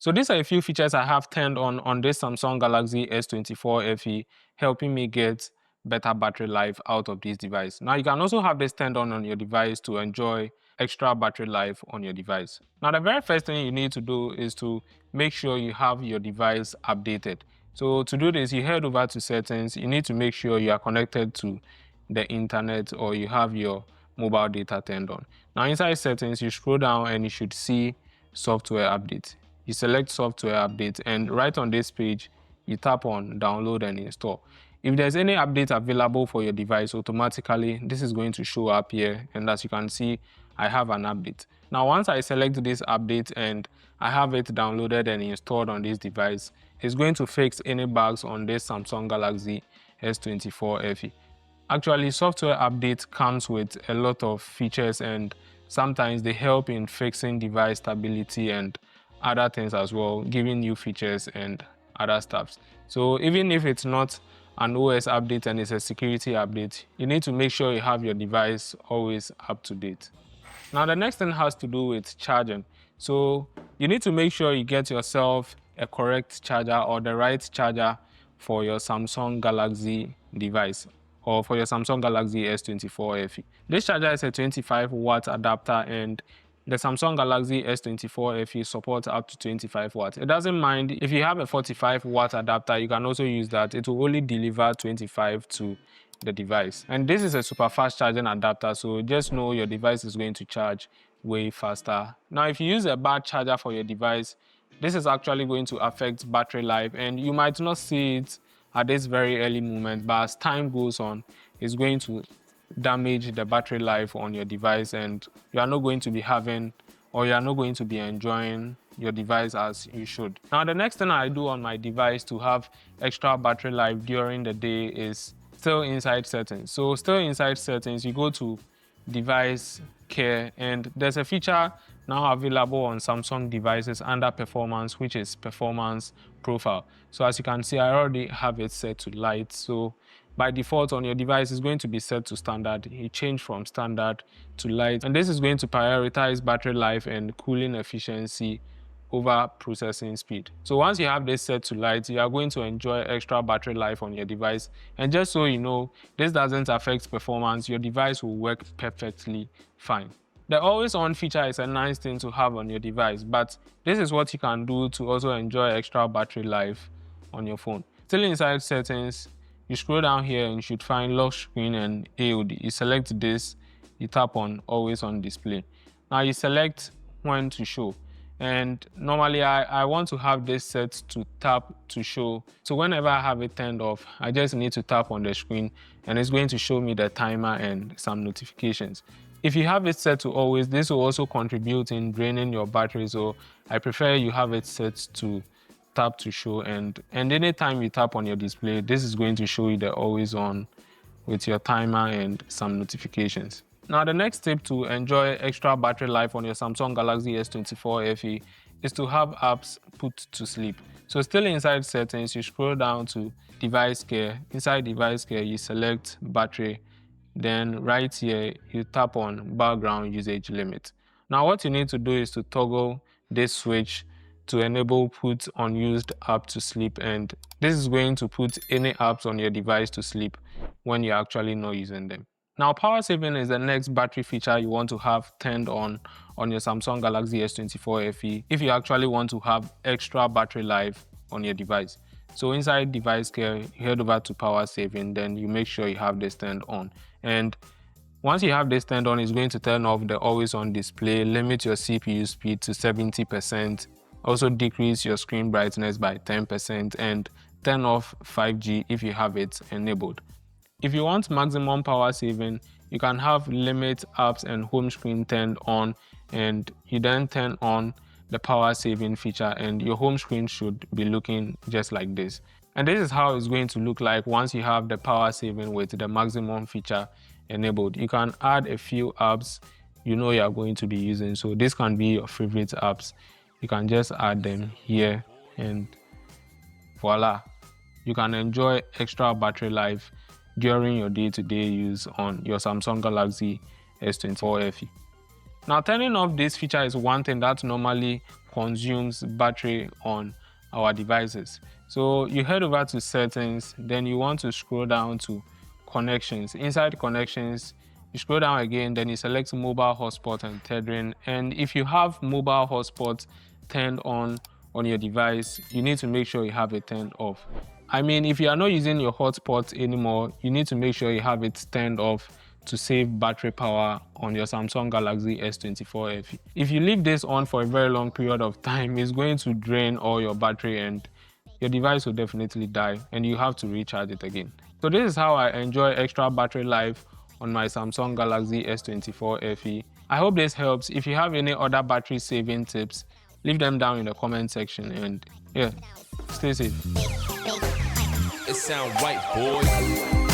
So these are a few features I have turned on this Samsung Galaxy S24 FE, helping me get better battery life out of this device. Now you can also have this turned on your device to enjoy extra battery life on your device. Now the very first thing you need to do is to make sure you have your device updated. So to do this, you head over to settings. You need to make sure you are connected to the internet or you have your mobile data turned on. Now inside settings, you scroll down and you should see software update. You select software update and right on this page, you tap on download and install. If there's any update available for your device, automatically this is going to show up here, and as you can see, I have an update. Now once I select this update and I have it downloaded and installed on this device, it's going to fix any bugs on this Samsung Galaxy S24 FE. Actually, software update comes with a lot of features and sometimes they help in fixing device stability and other things as well, giving new features and other stuff. So even if it's not an OS update and it's a security update, you need to make sure you have your device always up to date. Now the next thing has to do with charging. So you need to make sure you get yourself a correct charger or the right charger for your Samsung Galaxy device or for your Samsung Galaxy S24 FE. This charger is a 25-watt adapter and the Samsung Galaxy S24 FE supports up to 25 watts. It doesn't mind if you have a 45-watt adapter, you can also use that. It will only deliver 25 to the device. And this is a super fast charging adapter, so just know your device is going to charge way faster. Now, if you use a bad charger for your device, this is actually going to affect battery life and you might not see it at this very early moment, but as time goes on, it's going to damage the battery life on your device and you are not going to be having or you are not going to be enjoying your device as you should. Now the next thing I do on my device to have extra battery life during the day is still inside settings. So still inside settings, you go to device care and there's a feature now available on Samsung devices under performance, which is performance profile. So as you can see, I already have it set to light. So by default on your device is going to be set to standard. You change from standard to light, and this is going to prioritize battery life and cooling efficiency over processing speed. So once you have this set to light, you are going to enjoy extra battery life on your device. And just so you know, this doesn't affect performance. Your device will work perfectly fine. The always on feature is a nice thing to have on your device, but this is what you can do to also enjoy extra battery life on your phone. Still inside settings, you scroll down here and you should find lock screen and AOD. You select this, you tap on always on display. Now you select when to show. And normally I want to have this set to tap to show. So whenever I have it turned off, I just need to tap on the screen and it's going to show me the timer and some notifications. If you have it set to always, this will also contribute in draining your battery. So I prefer you have it set to tap to show, and anytime you tap on your display, this is going to show you the always on with your timer and some notifications. Now the next tip to enjoy extra battery life on your Samsung Galaxy S24 FE is to have apps put to sleep. So still inside settings, you scroll down to device care. Inside device care, you select battery. Then right here, you tap on background usage limit. Now what you need to do is to toggle this switch to enable put unused app to sleep, and this is going to put any apps on your device to sleep when you're actually not using them. Now power saving is the next battery feature you want to have turned on your Samsung Galaxy S24 FE if you actually want to have extra battery life on your device. So inside device care, you head over to power saving, then you make sure you have this turned on. And once you have this turned on, it's going to turn off the always on display, limit your CPU speed to 70%, also decrease your screen brightness by 10%, and turn off 5G if you have it enabled. If you want maximum power saving, you can have limit apps and home screen turned on, and you then turn on the power saving feature and your home screen should be looking just like this. And this is how it's going to look like once you have the power saving with the maximum feature enabled. You can add a few apps you know you are going to be using. So this can be your favorite apps. You can just add them here and voila. You can enjoy extra battery life during your day-to-day use on your Samsung Galaxy S24 FE. Now turning off this feature is one thing that normally consumes battery on our devices. So you head over to settings, then you want to scroll down to connections. Inside connections, you scroll down again, then you select mobile hotspot and tethering. And if you have mobile hotspot turned on your device, you need to make sure you have it turned off. I mean, if you are not using your hotspot anymore, you need to make sure you have it turned off to save battery power on your Samsung Galaxy S24 FE. If you leave this on for a very long period of time, it's going to drain all your battery and your device will definitely die and you have to recharge it again. So this is how I enjoy extra battery life on my Samsung Galaxy S24 FE. I hope this helps. If you have any other battery saving tips, leave them down in the comment section and yeah, stay safe. It sound right, boys.